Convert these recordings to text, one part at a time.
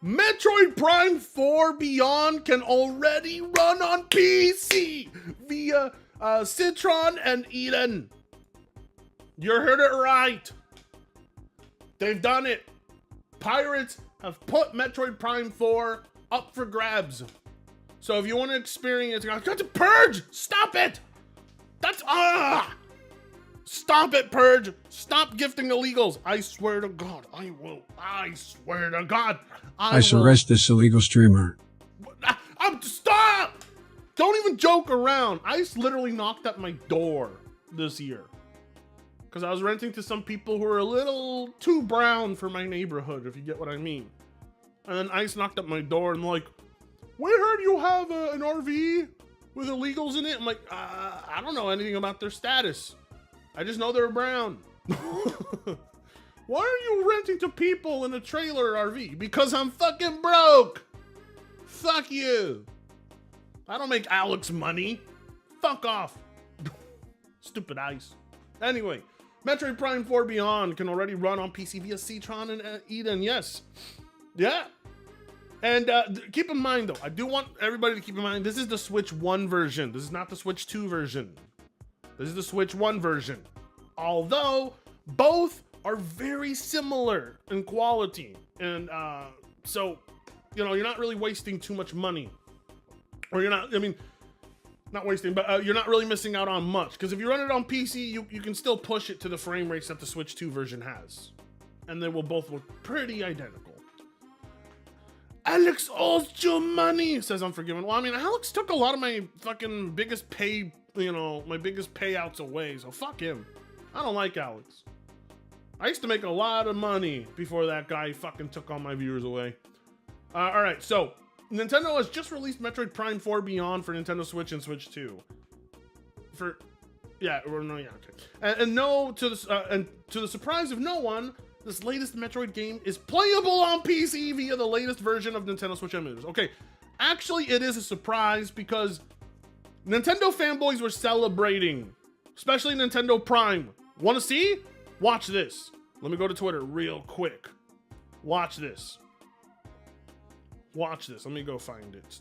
Metroid Prime 4 Beyond can already run on PC via Citron and Eden. You heard it right. They've done it. Pirates have put Metroid Prime 4 up for grabs. So if you want to experience, got to Purge! Stop it! That's Stop it, Purge! Stop gifting illegals! I swear to God, I will. I swear to God, I arrest this illegal streamer. Stop! Don't even joke around. ICE literally knocked at my door this year because I was renting to some people who were a little too brown for my neighborhood, if you get what I mean. And then ICE knocked at my door and like, we heard you have an RV with illegals in it. I'm like, I don't know anything about their status. I just know they're brown. Why are you renting to people in a trailer RV? Because I'm fucking broke. Fuck you. I don't make Alex money. Fuck off. Stupid ICE. Anyway, Metroid Prime 4 Beyond can already run on PC via Citron and Eden. Yes. Yeah. And keep in mind, though, I do want everybody to keep in mind, this is the Switch 1 version. This is not the Switch 2 version. This is the Switch 1 version. Although, both are very similar in quality. And so, you know, you're not really wasting too much money. Or you're not, I mean, not wasting, but you're not really missing out on much. Because if you run it on PC, you can still push it to the frame rates that the Switch 2 version has. And they will both look pretty identical. Alex owes you money, says Unforgiven. Well, I mean, Alex took a lot of my fucking biggest my biggest payouts away, so fuck him. I don't like Alex. I used to make a lot of money before that guy fucking took all my viewers away. All right, so Nintendo has just released Metroid Prime 4 Beyond for Nintendo Switch and Switch 2. And to the surprise of no one, this latest Metroid game is playable on PC via the latest version of Nintendo Switch emulators. Okay, actually it is a surprise because Nintendo fanboys were celebrating, especially Nintendo Prime. Want to see? Watch this. Let me go to Twitter real quick. Watch this. Watch this. Let me go find it.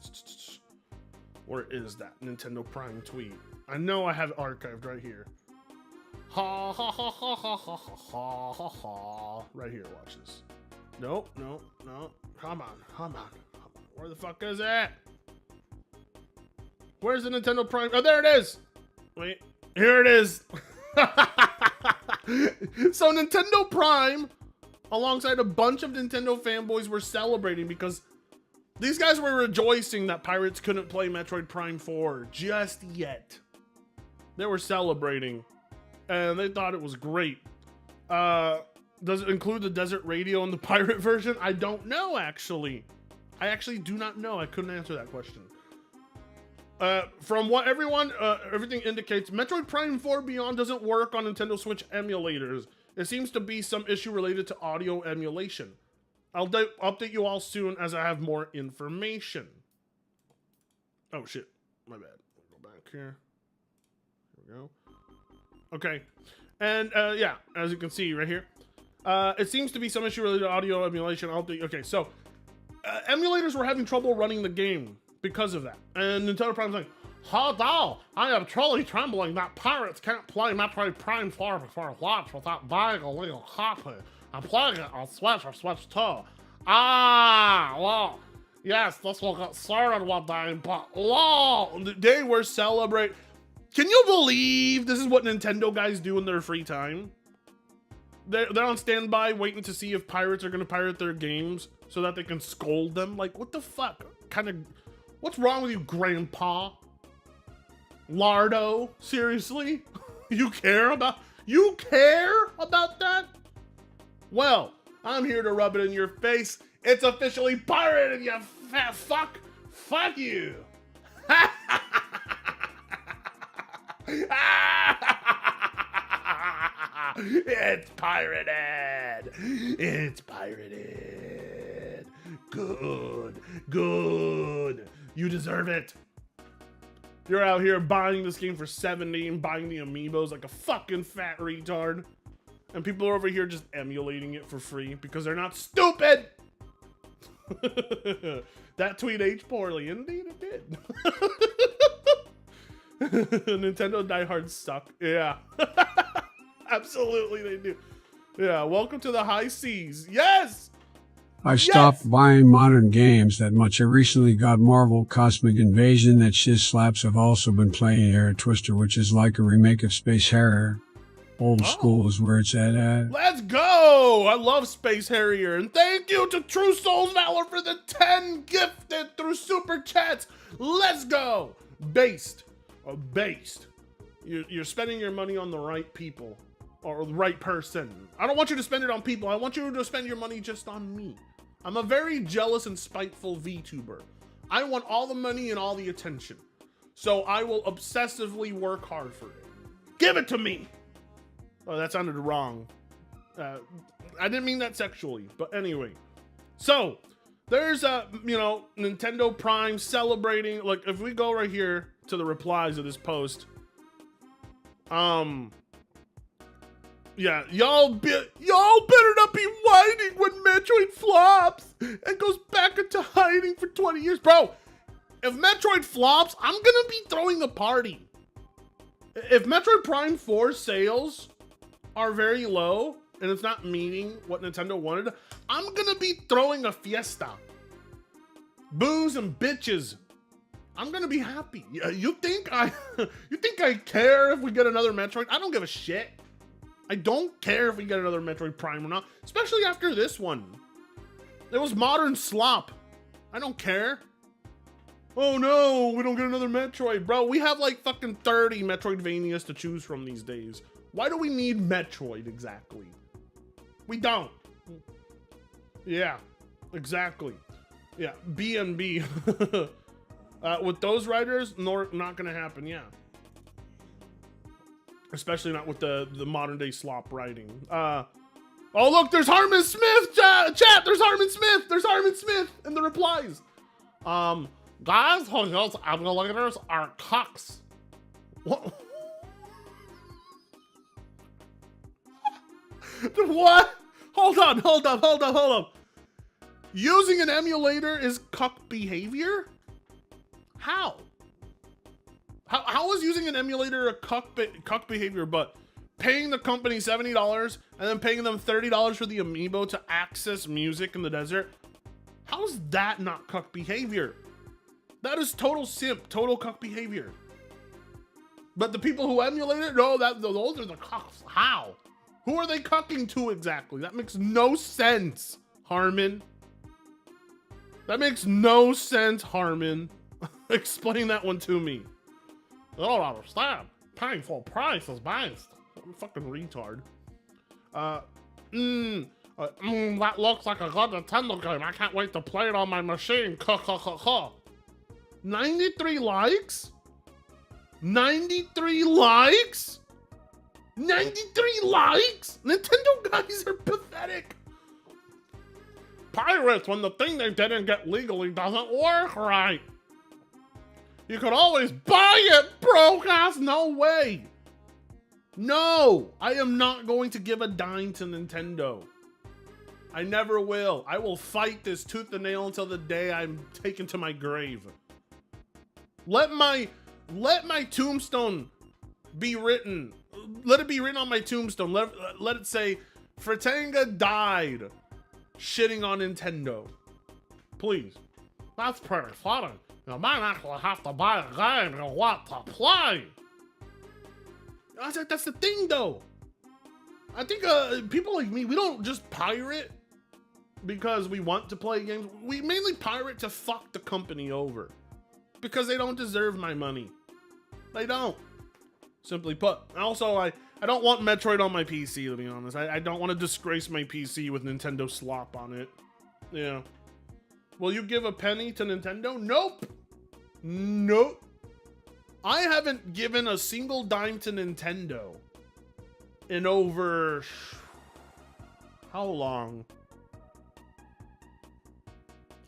Where is that Nintendo Prime tweet? I know I have it archived right here. Ha ha ha ha ha ha ha ha ha. Right here, watch this. Nope, no. Come on. Where the fuck is it? Where's the Nintendo Prime? Oh, there it is. Wait, here it is. So Nintendo Prime, alongside a bunch of Nintendo fanboys, were celebrating because these guys were rejoicing that pirates couldn't play Metroid Prime 4 just yet. They were celebrating. And they thought it was great. Does it include the desert radio in the pirate version? I don't know, actually. I actually do not know. I couldn't answer that question. From what everything indicates, Metroid Prime 4 Beyond doesn't work on Nintendo Switch emulators. There seems to be some issue related to audio emulation. I'll update you all soon as I have more information. Oh shit, my bad. Go back here. Here we go. Okay, and yeah, as you can see right here, it seems to be some issue related to audio emulation. Okay, so emulators were having trouble running the game because of that, and Nintendo Prime's like, hold on, I am truly trembling that pirates can't play Metroid Prime 4 before launch without buying a legal copy. I'm playing it on Switch or Switch 2. Well, yes, this will get started one day, but they were celebrating. Can you believe this is what Nintendo guys do in their free time? They're on standby waiting to see if pirates are going to pirate their games so that they can scold them. Like, what the fuck? What's wrong with you, Grandpa? Lardo? Seriously? You care about that? Well, I'm here to rub it in your face. It's officially pirated, you fat fuck. Fuck you. It's pirated. It's pirated. Good. You deserve it. You're out here buying this game for $70 and buying the amiibos like a fucking fat retard. And people are over here just emulating it for free because they're not stupid. That tweet aged poorly. Indeed it did. Nintendo diehards suck. Yeah. Absolutely they do. Yeah, welcome to the high seas. Yes! I stopped buying modern games that much. I recently got Marvel Cosmic Invasion. That shiz slaps. I've also been playing Air Twister, which is like a remake of Space Harrier. Old school is where it's at. Let's go! I love Space Harrier. And thank you to True Souls Valor for the 10 gifted through Super Chats. Let's go! Based. You're spending your money on the right people. Or the right person. I don't want you to spend it on people. I want you to spend your money just on me. I'm a very jealous and spiteful VTuber. I want all the money and all the attention. So I will obsessively work hard for it. Give it to me! Oh, that sounded wrong. I didn't mean that sexually, but anyway. So, there's Nintendo Prime celebrating. Like, if we go right here to the replies of this post. Yeah, y'all better not be whining when Metroid flops and goes back into hiding for 20 years. Bro, if Metroid flops, I'm gonna be throwing a party. If Metroid Prime 4 sales are very low and it's not meeting what Nintendo wanted, I'm gonna be throwing a fiesta. Booze and bitches. I'm gonna be happy. You think I care if we get another Metroid? I don't give a shit. I don't care if we get another Metroid Prime or not, especially after this one. It was modern slop. I don't care. Oh no, we don't get another Metroid. Bro, we have like fucking 30 Metroidvanias to choose from these days. Why do we need Metroid exactly? We don't. Yeah, exactly. Yeah, B&B. With those writers, not gonna happen, yeah. Especially not with the modern day slop writing. Oh look, there's Harmon Smith, chat, there's Harmon Smith in the replies. Guys, those emulators are cocks. What? What? Hold on. Using an emulator is cuck behavior? How? How is using an emulator a cuck behavior, but paying the company $70 and then paying them $30 for the amiibo to access music in the desert? How's that not cuck behavior? That is total simp, total cuck behavior. But the people who emulate it, no, those are the cucks. How? Who are they cucking to exactly? That makes no sense, Harmon. That makes no sense, Harmon. Explain that one to me. I don't understand. Paying full price is based. I'm a fucking retard. That looks like a good Nintendo game. I can't wait to play it on my machine. 93 likes? 93 likes? 93 likes? Nintendo guys are pathetic. Pirates, when the thing they didn't get legally doesn't work right. You could always buy it, broke ass. No way. No, I am not going to give a dime to Nintendo. I never will. I will fight this tooth and nail until the day I'm taken to my grave. Let my tombstone be written. Let it be written on my tombstone. Let it say, Fratanga died shitting on Nintendo. Please. That's pretty funny. You might actually have to buy a game you want to play. That's the thing, though. I think people like me, we don't just pirate because we want to play games. We mainly pirate to fuck the company over because they don't deserve my money. They don't. Simply put. Also, I don't want Metroid on my PC, to be honest. I don't want to disgrace my PC with Nintendo slop on it. Yeah. Will you give a penny to Nintendo? Nope. Nope. I haven't given a single dime to Nintendo in over... How long?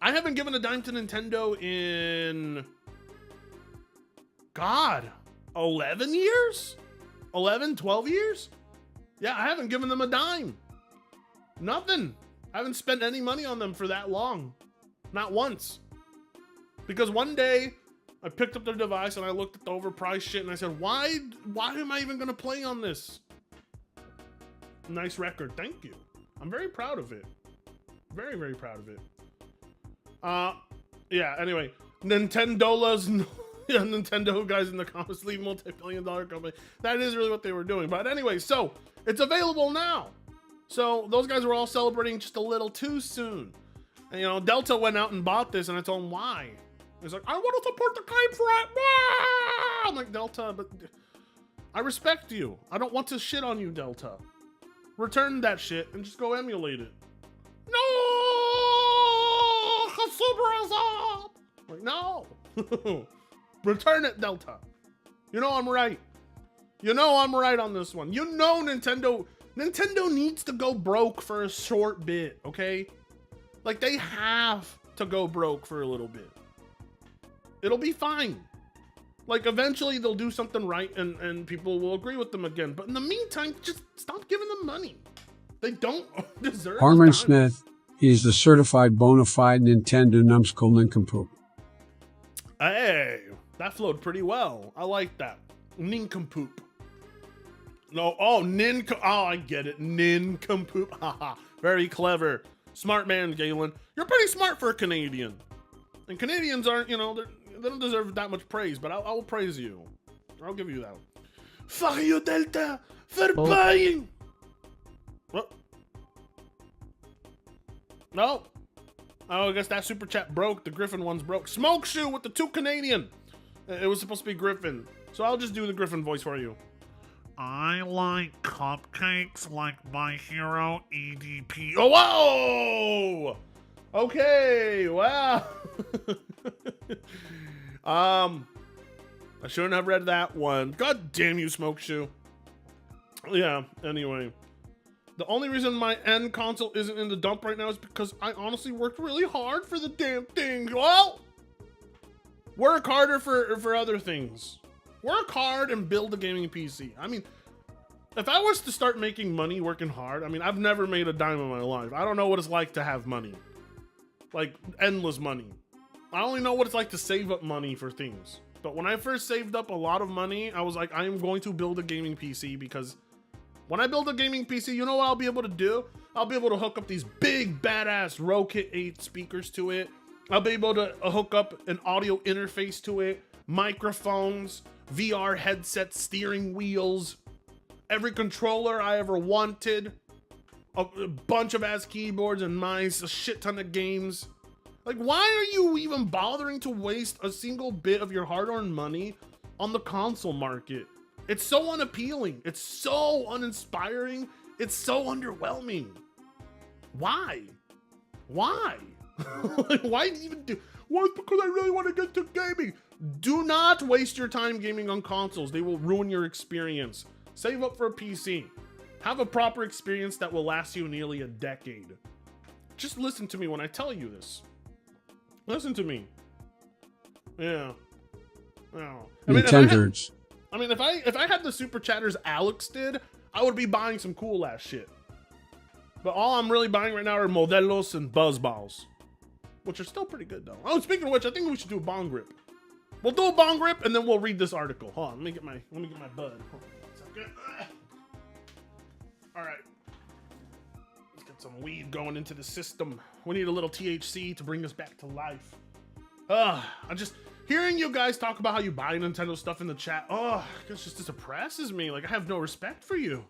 I haven't given a dime to Nintendo in... God, 11 years? 11, 12 years? Yeah, I haven't given them a dime. Nothing. I haven't spent any money on them for that long. Not once. Because one day I picked up their device and I looked at the overpriced shit and I said, why am I even gonna play on this? Nice record, thank you. I'm very proud of it. Very, very proud of it. Yeah, anyway, yeah, Nintendo guys in the comments, leave multi-billion-dollar company. That is really what they were doing. But anyway, so it's available now. So those guys were all celebrating just a little too soon. And, you know, Delta went out and bought this, and I told him why. He's like, I want to support the game for it. I'm like, Delta, but I respect you. I don't want to shit on you, Delta. Return that shit and just go emulate it. No, consumerism. Like, no. Return it, Delta. You know I'm right. You know I'm right on this one. You know Nintendo needs to go broke for a short bit, okay? Like, they have to go broke for a little bit. It'll be fine. Like, eventually they'll do something right and people will agree with them again. But in the meantime, just stop giving them money. They don't deserve Harmon time. Smith, he's the certified bona fide Nintendo numbskull nincompoop. Hey, that flowed pretty well. I like that. Nincompoop. No, oh, I get it. Nincompoop. Haha. Very clever. Smart man, Galen. You're pretty smart for a Canadian. And Canadians aren't, you know, they don't deserve that much praise, but I will praise you. I'll give you that. Fuck you, Delta, for buying. What? No. Oh, I guess that super chat broke. The Griffin one's broke. Smoke Shoe with the 2 Canadian. It was supposed to be Griffin. So I'll just do the Griffin voice for you. I like cupcakes like My Hero EDP. Oh, whoa! Okay, wow. I shouldn't have read that one. God damn you, Smoke Shoe. Yeah, anyway. The only reason my end console isn't in the dump right now is because I honestly worked really hard for the damn thing. Well, work harder for other things. Work hard and build a gaming PC. I mean, if I was to start making money working hard, I mean, I've never made a dime in my life. I don't know what it's like to have money. Like, endless money. I only know what it's like to save up money for things. But when I first saved up a lot of money, I was like, I am going to build a gaming PC because when I build a gaming PC, you know what I'll be able to do? I'll be able to hook up these big, badass Rokit 8 speakers to it. I'll be able to hook up an audio interface to it, microphones, VR headsets, steering wheels, every controller I ever wanted, a bunch of ass keyboards and mice, a shit ton of games. Like, why are you even bothering to waste a single bit of your hard-earned money on the console market? It's so unappealing. It's so uninspiring. It's so underwhelming. Why? Why? Like, why even do? Well, it's because I really want to get to gaming. Do not waste your time gaming on consoles. They will ruin your experience. Save up for a PC. Have a proper experience that will last you nearly a decade. Just listen to me when I tell you this. Listen to me. Yeah. Oh. Nintendo's. I mean, if I had the super chatters Alex did, I would be buying some cool ass shit. But all I'm really buying right now are Modelos and Buzzballs, which are still pretty good though. Oh, speaking of which, I think we should do a bong grip. We'll do a bong grip and then we'll read this article. Hold on, let me get my bud. Hold on a second. All right. Let's get some weed going into the system. We need a little THC to bring us back to life. Hearing you guys talk about how you buy Nintendo stuff in the chat, it just depresses me. Like, I have no respect for you.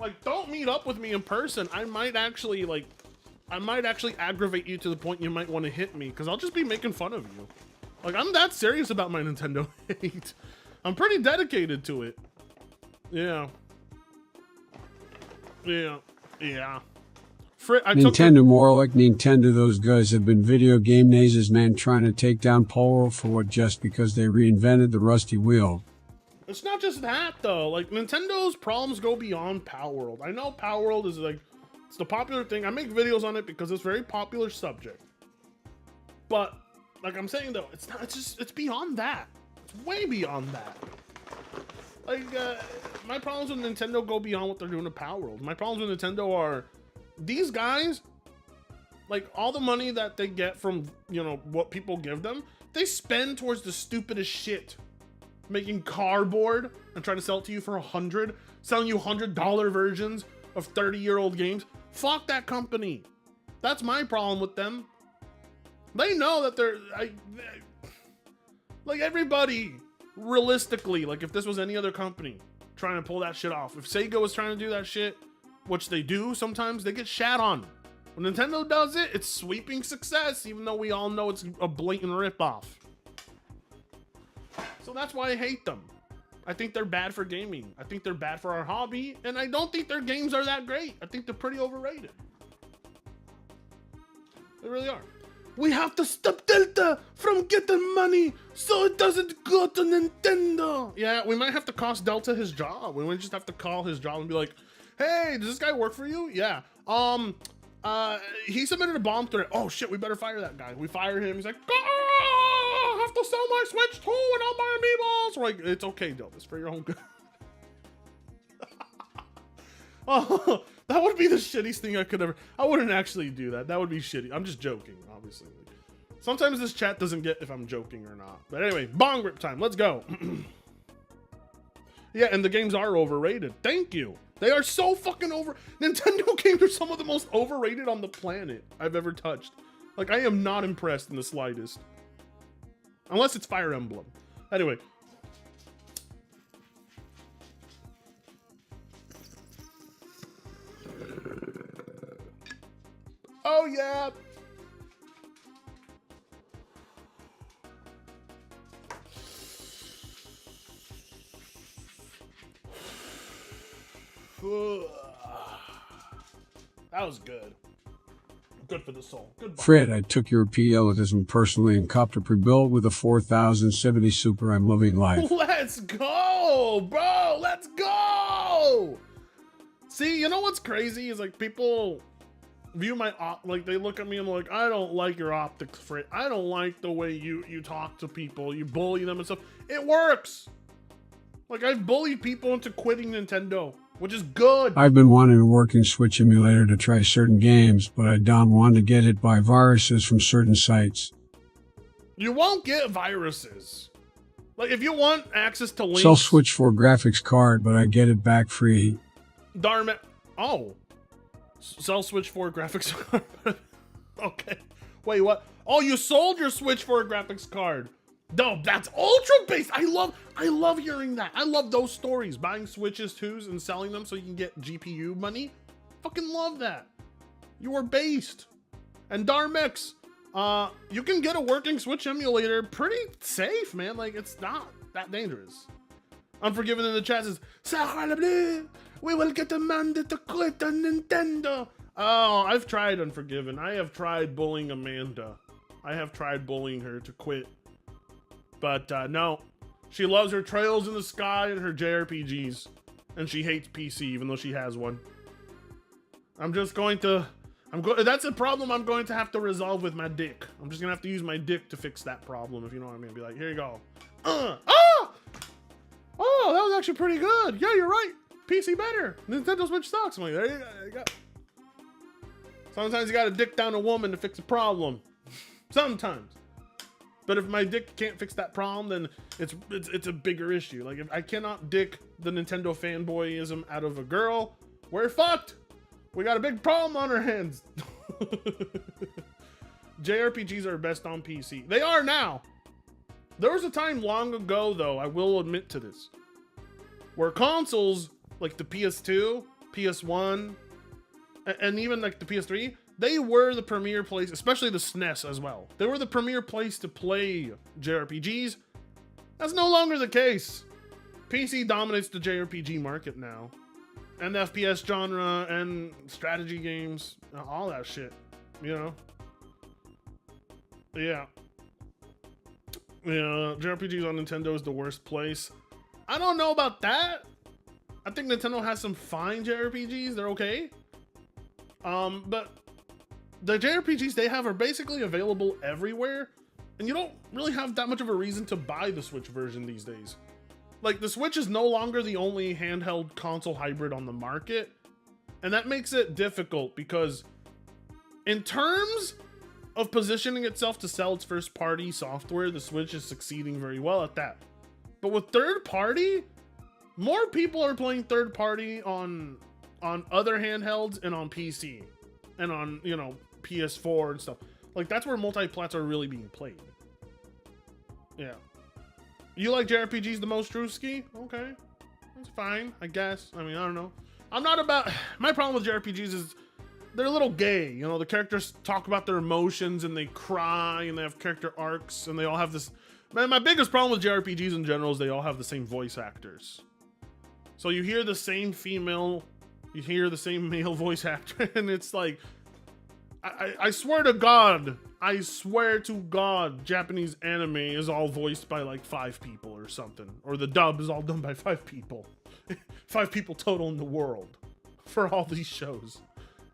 Like, don't meet up with me in person. I might actually aggravate you to the point you might want to hit me, because I'll just be making fun of you. Like, I'm that serious about my Nintendo hate. I'm pretty dedicated to it. Yeah. Nintendo more like Nintendo. Those guys have been video game nazes, man, trying to take down Palworld for what, just because they reinvented the rusty wheel. It's not just that though. Like, Nintendo's problems go beyond Palworld. I know Palworld is like, it's the popular thing. I make videos on it because it's a very popular subject. But like I'm saying though, it's not. It's beyond that. It's way beyond that. Like, my problems with Nintendo go beyond what they're doing to Palworld. My problems with Nintendo are these guys Like all the money that they get from, you know, what people give them, they spend towards the stupidest shit. Making cardboard and trying to sell it to you for $100, selling you $100 versions of 30-year-old games. Fuck that company. That's my problem with them. They know that they're like everybody realistically, like if this was any other company trying to pull that shit off, if Sega was trying to do that shit, which they do sometimes, they get shat on. When Nintendo does it, it's sweeping success, even though we all know it's a blatant ripoff. So that's why I hate them. I think they're bad for gaming. I think they're bad for our hobby, and I don't think their games are that great. I think they're pretty overrated. They really are. We have to stop Delta from getting money so it doesn't go to Nintendo. Yeah, we might have to cost Delta his job. We might just have to call his job and be like, hey, does this guy work for you? Yeah. He submitted a bomb threat. Oh shit, we better fire that guy. We fire him. He's like, I have to sell my Switch too and all my amiibos. We're like, it's okay, Delta. It's for your own good. Oh, that would be the shittiest thing I could ever. I wouldn't actually do that. That would be shitty. I'm just joking, obviously. Sometimes this chat doesn't get if I'm joking or not. But anyway, bong rip time. Let's go. Yeah, and the games are overrated. Thank you. They are so fucking over. Nintendo games are some of the most overrated on the planet I've ever touched. Like, I am not impressed in the slightest. Unless it's Fire Emblem. Anyway. Oh, yeah. That was good. Good for the soul. Good. Fred, I took your PLism personally and copped a pre-built with a 4070 Super. I'm loving life. Let's go, bro. Let's go. See, you know what's crazy is like people view my like they look at me and like, I don't like your optics, Fred. I don't like the way you talk to people. You bully them and stuff. It works. Like I've bullied people into quitting Nintendo, which is good. I've been wanting a working Switch emulator to try certain games, but I don't want to get hit by viruses from certain sites. You won't get viruses. Like if you want access to links. Sell Switch for graphics card, but I get it back free. Darn it. Oh. Sell Switch for graphics card. Okay. Wait, what? Oh, you sold your Switch for a graphics card. No, that's ultra based. I love hearing that. I love those stories. Buying Switches 2s and selling them so you can get GPU money. Fucking love that. You are based. And Darmix, you can get a working Switch emulator pretty safe, man. Like it's not that dangerous. Unforgiven in the chat says, we will get Amanda to quit on Nintendo. Oh, I've tried Unforgiven. I have tried bullying Amanda. I have tried bullying her to quit. But no, she loves her Trails in the Sky and her JRPGs. And she hates PC even though she has one. That's a problem I'm going to have to resolve with my dick. I'm just gonna have to use my dick to fix that problem, if you know what I mean. Be like, here you go. Oh, that was actually pretty good. Yeah, you're right. PC better. Nintendo Switch sucks. I'm like, there you go. Sometimes you gotta dick down a woman to fix a problem. Sometimes. But if my dick can't fix that problem, then it's a bigger issue. Like if I cannot dick the Nintendo fanboyism out of a girl, we're fucked. We got a big problem on our hands. JRPGs are best on PC. They are now. There was a time long ago, though, I will admit to this, where consoles like the PS2, PS1, and even like the PS3, they were the premier place, especially the SNES as well. They were the premier place to play JRPGs. That's no longer the case. PC dominates the JRPG market now. And the FPS genre and strategy games, all that shit, you know? Yeah. Yeah, JRPGs on Nintendo is the worst place. I don't know about that. I think Nintendo has some fine JRPGs. They're okay. But the JRPGs they have are basically available everywhere, and you don't really have that much of a reason to buy the Switch version these days. Like, the Switch is no longer the only handheld console hybrid on the market, and that makes it difficult because In terms of positioning itself to sell its first party software, the Switch is succeeding very well at that. But with third party, more people are playing third party on other handhelds and on PC and on, you know, PS4 and stuff. Like, that's where multi-plats are really being played. Yeah. You like JRPGs the most, Drewski? Okay. That's fine, I guess. I mean, I don't know. I'm not about... My problem with JRPGs is they're a little gay. You know, the characters talk about their emotions and they cry and they have character arcs and they all have this... Man, my biggest problem with JRPGs in general is they all have the same voice actors. So you hear the same female, you hear the same male voice actor, and it's like... I swear to God, Japanese anime is all voiced by like 5 people or something. Or the dub is all done by 5 people. 5 people total in the world for all these shows.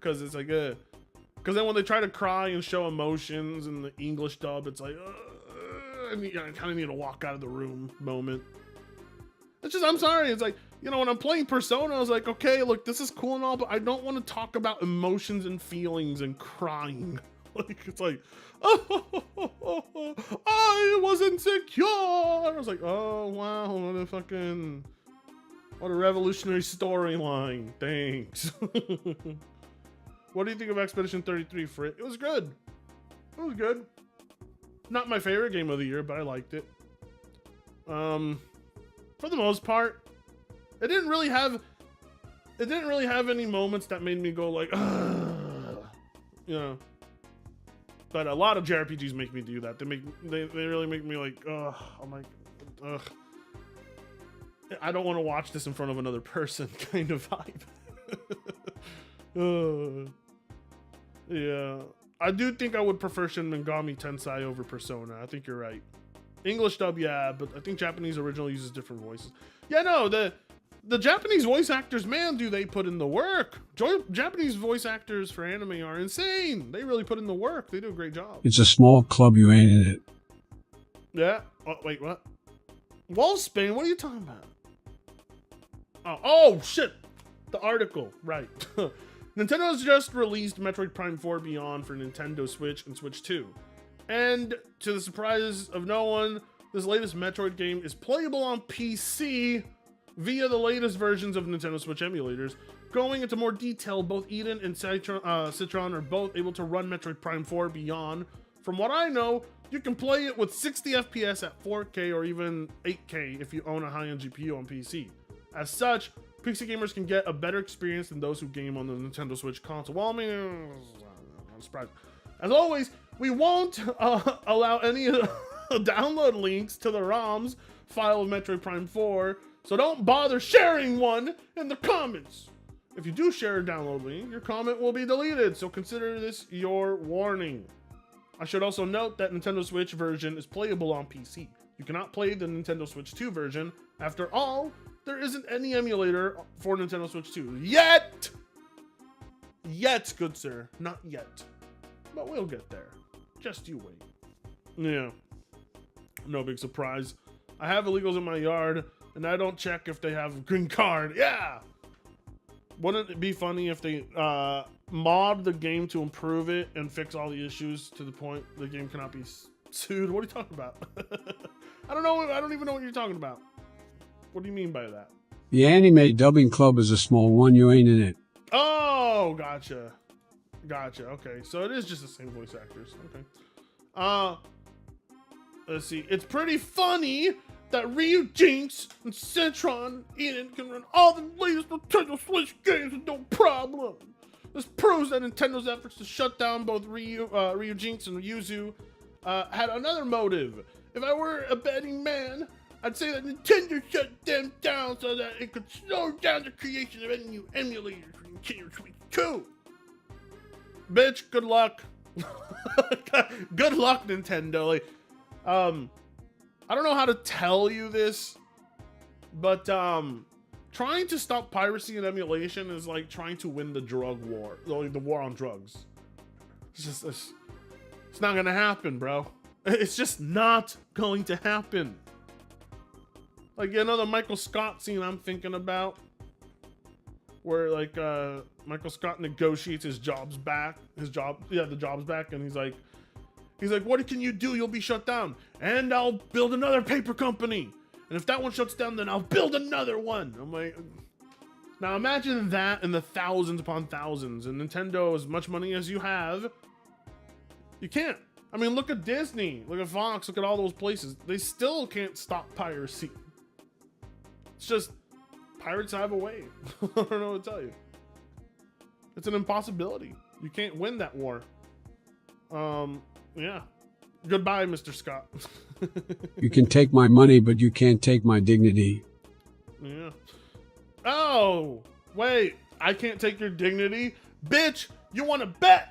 Because it's like, because then when they try to cry and show emotions in the English dub, it's like, I kind of need to walk out of the room moment. It's just, I'm sorry. It's like, you know, when I'm playing Persona, I was like, okay, look, this is cool and all, but I don't want to talk about emotions and feelings and crying. Like, it's like, I was insecure. I was like, oh, wow, what a revolutionary storyline. Thanks. What do you think of Expedition 33, Frit? It was good. It was good. Not my favorite game of the year, but I liked it. For the most part, it didn't really have any moments that made me go like, ugh, you know. But a lot of JRPGs make me do that. They really make me like, ugh. I'm like, ugh. I don't want to watch this in front of another person kind of vibe. Yeah. I do think I would prefer Shin Megami Tensei over Persona. I think you're right. English dub, yeah, but I think Japanese original uses different voices. Yeah, no, the Japanese voice actors, man, do they put in the work. Japanese voice actors for anime are insane. They really put in the work. They do a great job. It's a small club, you ain't in it. Yeah. Oh, wait, what? Wolfsbane, what are you talking about? Oh, shit. The article, right. Nintendo's just released Metroid Prime 4 Beyond for Nintendo Switch and Switch 2. And to the surprise of no one, this latest Metroid game is playable on PC via the latest versions of Nintendo Switch emulators. Going into more detail, both Eden and Citron are both able to run Metroid Prime 4 Beyond. From what I know, you can play it with 60 FPS at 4K or even 8K if you own a high-end GPU on PC. As such, PC gamers can get a better experience than those who game on the Nintendo Switch console. Well, I mean, I'm surprised. As always, we won't allow any download links to the ROMs file of Metroid Prime 4, so don't bother sharing one in the comments. If you do share a download link, your comment will be deleted, so consider this your warning. I should also note that Nintendo Switch version is playable on PC. You cannot play the Nintendo Switch 2 version. After all, there isn't any emulator for Nintendo Switch 2 yet. Yet, good sir, not yet. But we'll get there. Just you wait. Yeah. No big surprise. I have illegals in my yard, and I don't check if they have a green card. Yeah! Wouldn't it be funny if they mod the game to improve it and fix all the issues to the point the game cannot be sued? What are you talking about? I don't know. I don't even know what you're talking about. What do you mean by that? The anime dubbing club is a small one. You ain't in it. Oh, gotcha. Gotcha. Okay, so it is just the same voice actors. Okay. Let's see. It's pretty funny that Ryu, Jinx, and Citron Eden can run all the latest Nintendo Switch games with no problem. This proves that Nintendo's efforts to shut down both Ryu, Jinx, and Yuzu had another motive. If I were a betting man, I'd say that Nintendo shut them down so that it could slow down the creation of any new emulators for Nintendo Switch 2. Bitch, good luck. Good luck, Nintendo. Like, I don't know how to tell you this, but trying to stop piracy and emulation is like trying to win the drug war, the war on drugs. It's not gonna happen, bro. It's just not going to happen. Like, you know, the Michael Scott scene I'm thinking about. where like Michael Scott negotiates his jobs back, the jobs back, and he's like, what can you do? You'll be shut down, and I'll build another paper company, and if that one shuts down, then I'll build another one. I'm like, now imagine that in the thousands upon thousands, and Nintendo, as much money as you have, you can't. I mean, look at Disney, look at Fox, look at all those places. They still can't stop piracy. It's just, pirates have a way. I don't know what to tell you. It's an impossibility. You can't win that war. Yeah. Goodbye, Mr. Scott. You can take my money, but you can't take my dignity. Yeah. Oh, wait. I can't take your dignity? Bitch, you want to bet?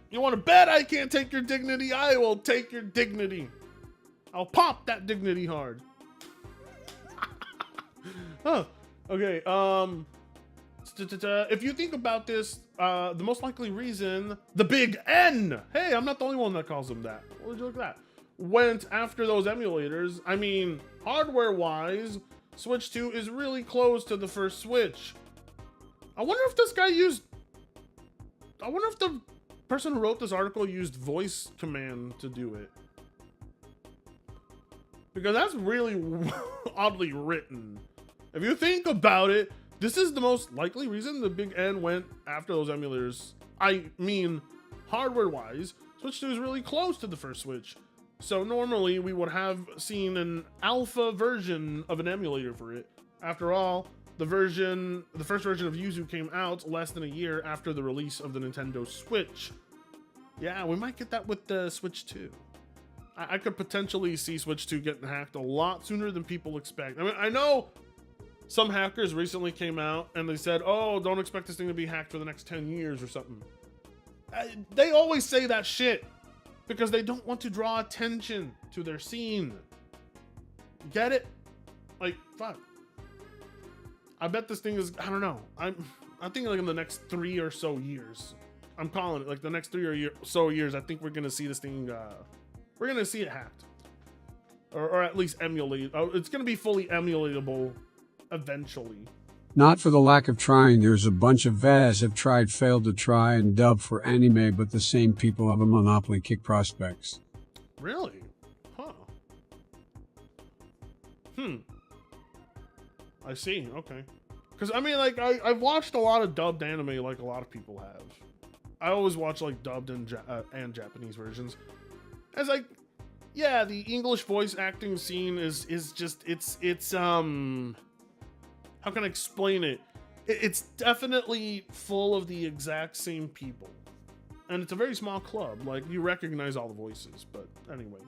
You want to bet I can't take your dignity? I will take your dignity. I'll pop that dignity hard. Huh. Okay, if you think about this, the most likely reason the big N, hey, I'm not the only one that calls them that. What would you look at that? Went after those emulators. I mean, hardware-wise, Switch 2 is really close to the first Switch. I wonder if this guy used... I wonder if the person who wrote this article used voice command to do it. Because that's really oddly written. If you think about it, this is the most likely reason the big N went after those emulators. I mean, hardware-wise, Switch 2 is really close to the first Switch. So normally we would have seen an alpha version of an emulator for it. After all, the first version of Yuzu came out less than a year after the release of the Nintendo Switch. Yeah, we might get that with the Switch 2. I could potentially see Switch 2 getting hacked a lot sooner than people expect. I mean, I know some hackers recently came out and they said, oh, don't expect this thing to be hacked for the next 10 years or something. They always say that shit because they don't want to draw attention to their scene. Get it? Like, fuck. I bet this thing is, I don't know. I think like in the next 3 or so years. I'm calling it like the next 3 or so years. I think we're going to see this thing, we're going to see it hacked. Or at least emulate. It's going to be fully emulatable eventually. Not for the lack of trying. There's a bunch of VAs have tried, failed to try and dub for anime, but the same people have a monopoly kick prospects. Really? Huh. I see. Okay. Because I mean, like, I've watched a lot of dubbed anime, like a lot of people have. I always watch like dubbed and Japanese versions. It's like, yeah, the English voice acting scene is just it's how can I explain it? It's definitely full of the exact same people, and it's a very small club. Like, you recognize all the voices, but anyway.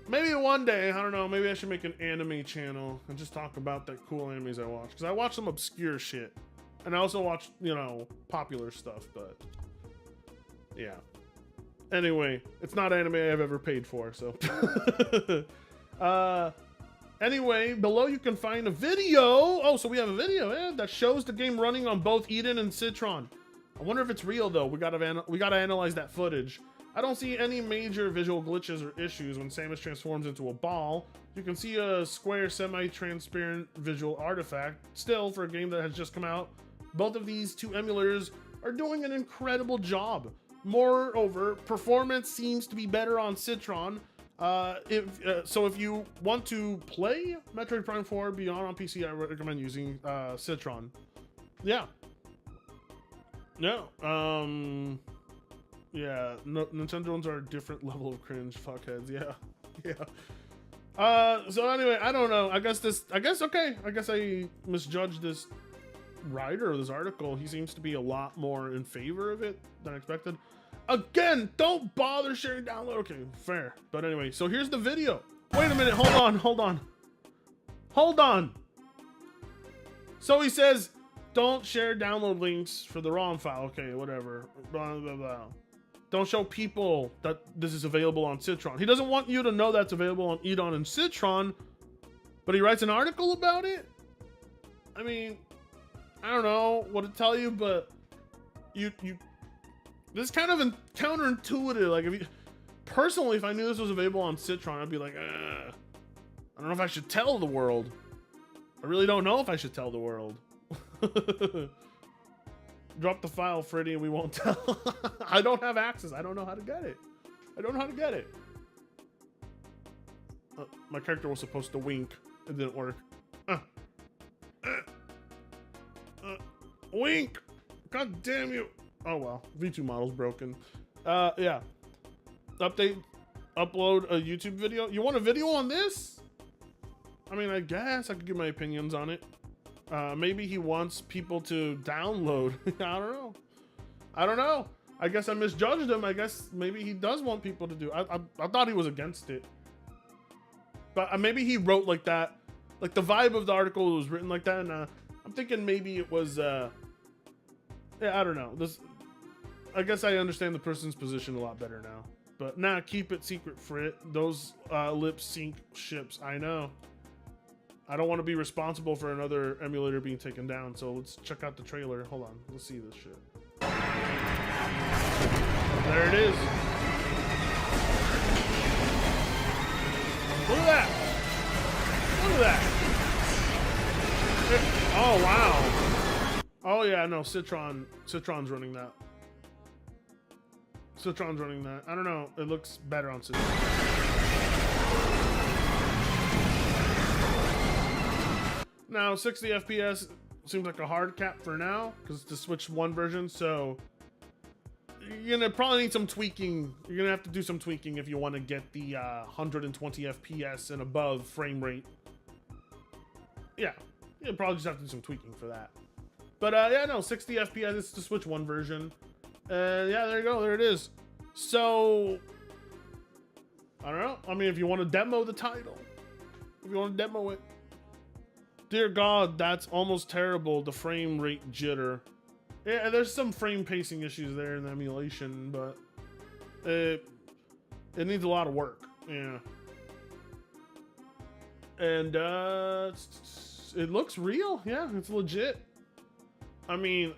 Maybe one day, I don't know, maybe I should make an anime channel and just talk about that cool animes I watch. Because I watch some obscure shit. And I also watch, you know, popular stuff, but yeah. Anyway, it's not anime I've ever paid for, so. Anyway, below you can find a video. Oh, so we have a video, that shows the game running on both Eden and Citron. I wonder if it's real though. We gotta analyze that footage. I don't see any major visual glitches or issues when Samus transforms into a ball. You can see a square semi-transparent visual artifact. Still, for a game that has just come out, both of these two emulators are doing an incredible job. Moreover, performance seems to be better on Citron. So if you want to play Metroid Prime 4 Beyond on PC, I recommend using Citron. Yeah. No. Yeah, no, Nintendo ones are a different level of cringe, fuckheads. Yeah, yeah. So anyway, I don't know. I guess I misjudged this writer of this article. He seems to be a lot more in favor of it than expected. Again, don't bother sharing download. Okay, fair. But anyway, so here's the video. Wait a minute. Hold on. So he says, don't share download links for the ROM file. Okay, whatever. Blah, blah, blah. Don't show people that this is available on Citron. He doesn't want you to know that's available on Edon and Citron, but he writes an article about it? I mean, I don't know what to tell you, but this is kind of counterintuitive. Like, personally, if I knew this was available on Citron, I'd be like, I don't know if I should tell the world. I really don't know if I should tell the world. Drop the file, Freddy, and we won't tell. I don't have access. I don't know how to get it. I don't know how to get it. My character was supposed to wink. It didn't work. Wink! God damn you! Oh well, V2 model's broken. Yeah. Update, upload a YouTube video. You want a video on this? I mean, I guess I could give my opinions on it. Maybe he wants people to download. I don't know. I don't know. I guess I misjudged him. I guess maybe he does want people to do. I thought he was against it. But maybe he wrote like that. Like the vibe of the article was written like that. And I'm thinking maybe it was, yeah, I don't know. I guess I understand the person's position a lot better now. But nah, keep it secret, Frit. Those lip sync ships, I know. I don't want to be responsible for another emulator being taken down, so let's check out the trailer. Hold on, let's see this shit. There it is. Look at that. Look at that. Oh, wow. Oh, yeah, no, Citron's running that. Citron's running that. I don't know. It looks better on Citron. Now, 60 FPS seems like a hard cap for now, because it's the Switch 1 version, so you're gonna probably need some tweaking. You're gonna have to do some tweaking if you want to get the 120 FPS and above frame rate. Yeah, you'll probably just have to do some tweaking for that. But yeah, no, 60 FPS, it's the Switch 1 version. Yeah, there you go, there it is. So, I don't know. I mean, if you want to demo the title, if you want to demo it, dear God, that's almost terrible. The frame rate jitter. Yeah, there's some frame pacing issues there in the emulation, but it needs a lot of work. Yeah, and it looks real. Yeah, it's legit. I mean,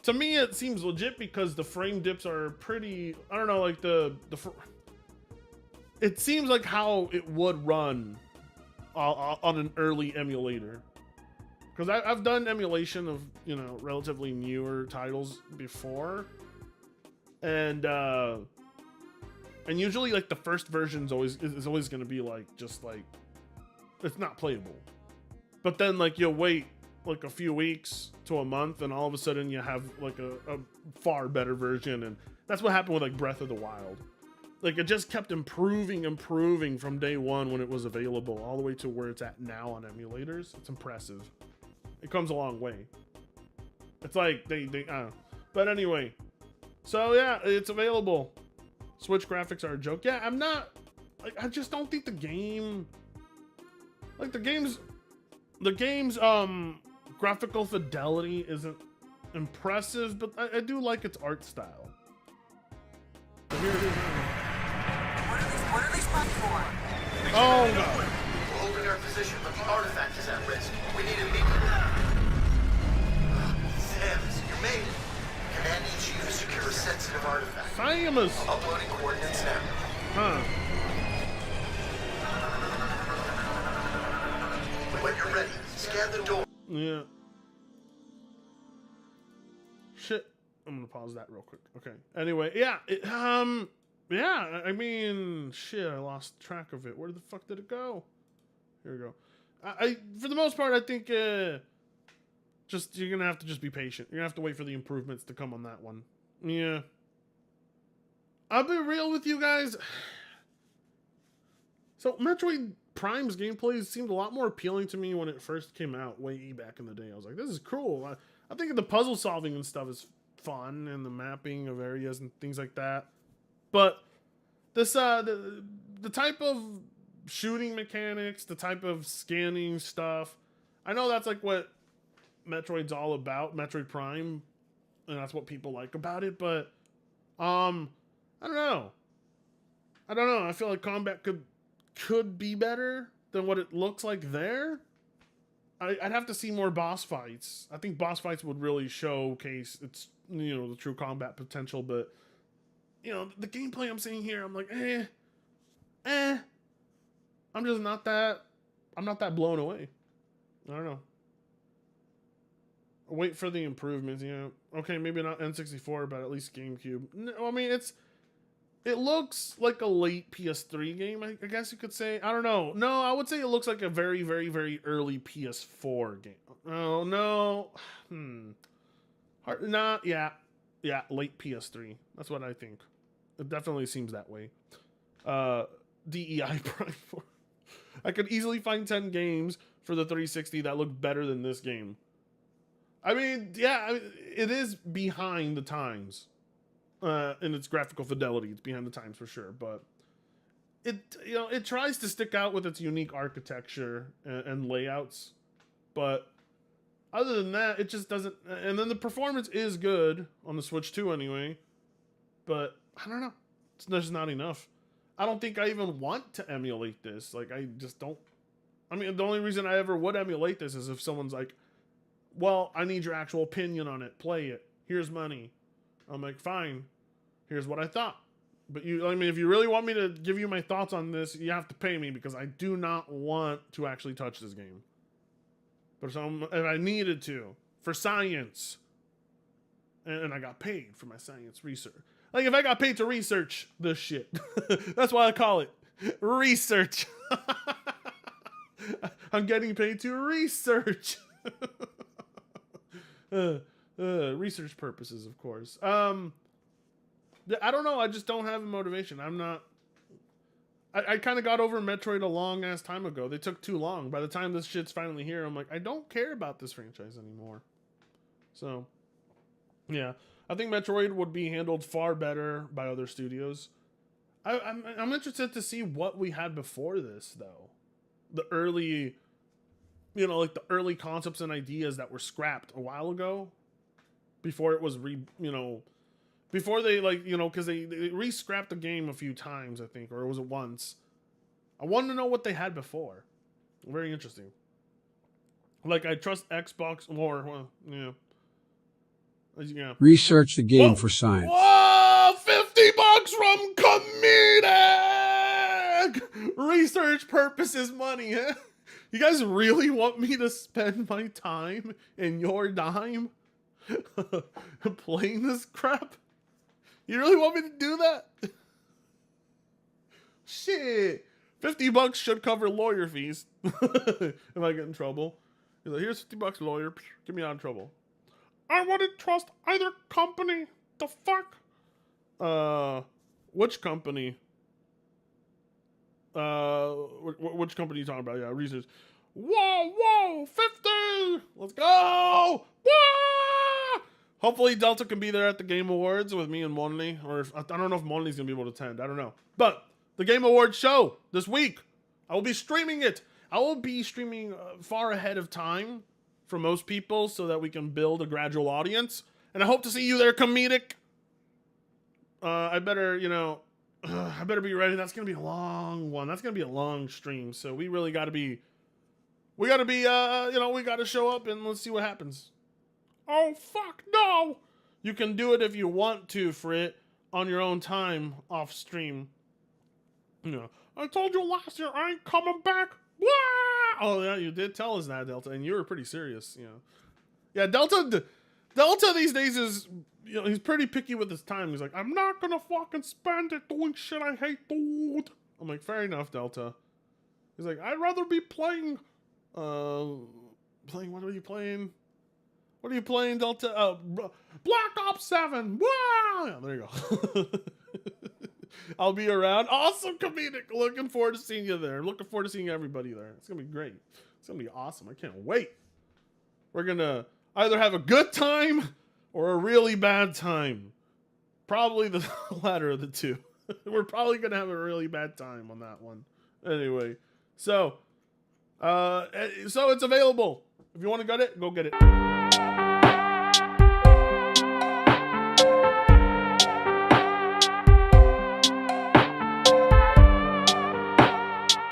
to me, it seems legit because the frame dips are pretty. I don't know, like it seems like how it would run on an early emulator, because I've done emulation of, you know, relatively newer titles before, and usually like the first version's always going to be like just like it's not playable, but then like you'll wait like a few weeks to a month and all of a sudden you have like a far better version. And that's what happened with like Breath of the Wild. Like it just kept improving from day one when it was available all the way to where it's at now on emulators. It's impressive. It comes a long way. It's like but anyway, so yeah, it's available. Switch graphics are a joke. Yeah, I just don't think the game's graphical fidelity isn't impressive, but I do like its art style. So here it is. What are they spotting for? Oh no. We're holding our position, but the artifact is at risk. We need immediate. Samus, you made it. Command needs you to secure a sensitive artifact. Samus. Uploading coordinates now. Huh. When you're ready, scan the door. Yeah. Shit. I'm gonna pause that real quick. Okay. Anyway, yeah. Yeah. I mean, shit. I lost track of it. Where the fuck did it go? Here we go. I for the most part, I think just you're gonna have to just be patient. You're gonna have to wait for the improvements to come on that one. Yeah. I'll be real with you guys. So Metroid Prime's gameplay seemed a lot more appealing to me when it first came out way back in the day. I was like, this is cool. I think the puzzle solving and stuff is fun, and the mapping of areas and things like that. But this the type of shooting mechanics, the type of scanning stuff, I know that's like what Metroid's all about, Metroid Prime, and that's what people like about it, but I don't know. I feel like combat could be better than what it looks like there. I'd have to see more boss fights. I think boss fights would really showcase its, you know, the true combat potential, but you know, the gameplay I'm seeing here, I'm like, I'm just not that blown away. I don't know. Wait for the improvements. Yeah. Okay, maybe not N64, but at least GameCube. No, I mean, it looks like a late PS3 game, I guess you could say. I don't know. No, I would say it looks like a very, very, very early PS4 game. Oh, no. Nah, yeah. Yeah, late PS3. That's what I think. It definitely seems that way. DEI Prime 4. I could easily find 10 games for the 360 that look better than this game. I mean, yeah, it is behind the times. In its graphical fidelity, it's behind the times for sure, but it tries to stick out with its unique architecture and layouts, but other than that, it just doesn't. And then the performance is good on the Switch 2 anyway, but I don't know, it's just not enough. I don't think I even want to emulate this. Like, I just don't. I mean, the only reason I ever would emulate this is if someone's like, well, I need your actual opinion on it, play it, here's money. I'm like, fine, here's what I thought. But I mean, if you really want me to give you my thoughts on this, you have to pay me, because I do not want to actually touch this game. But if I needed to, for science, and I got paid for my science research. Like, if I got paid to research this shit, that's why I call it research. I'm getting paid to research. Research purposes, of course. I don't know. I just don't have a motivation. I kind of got over Metroid a long ass time ago. They took too long. By the time this shit's finally here, I'm like, I don't care about this franchise anymore. So, yeah, I think Metroid would be handled far better by other studios. I'm interested to see what we had before this, though. The early, like the early concepts and ideas that were scrapped a while ago, before it was before they because they re-scrapped the game a few times, I think, or was it once? I want to know what they had before. Very interesting. Like, I trust Xbox more. Well, yeah. Yeah. Research the game for science. Whoa! $50 from comedic! Research purposes money, huh? You guys really want me to spend my time and your dime playing this crap? You really want me to do that? Shit. $50 should cover lawyer fees. If I get in trouble. He's like, here's $50, lawyer. Get me out of trouble. I wouldn't trust either company. The fuck? Which company? Which company are you talking about? Yeah, research. Whoa, 50! Let's go! Whoa! Hopefully Delta can be there at the Game Awards with me and Monley. Or I don't know if Monley's going to be able to attend. I don't know. But the Game Awards show this week, I will be streaming it. I will be streaming far ahead of time for most people so that we can build a gradual audience. And I hope to see you there, comedic. I better, I better be ready. That's going to be a long one. That's going to be a long stream. So we really got to be, we got to show up and let's see what happens. Oh, fuck, no. You can do it if you want to, Frit, on your own time, off stream. I told you last year I ain't coming back. Wah! Oh, yeah, you did tell us that, Delta, and you were pretty serious, Yeah, Delta these days is, he's pretty picky with his time. He's like, I'm not gonna fucking spend it doing shit I hate, dude. I'm like, fair enough, Delta. He's like, I'd rather be playing, what are you playing? What are you playing, Delta? Black Ops 7. Wow! Yeah, there you go. I'll be around. Awesome, comedic. Looking forward to seeing you there. Looking forward to seeing everybody there. It's going to be great. It's going to be awesome. I can't wait. We're going to either have a good time or a really bad time. Probably the latter of the two. We're probably going to have a really bad time on that one. Anyway, so it's available. If you want to get it, go get it.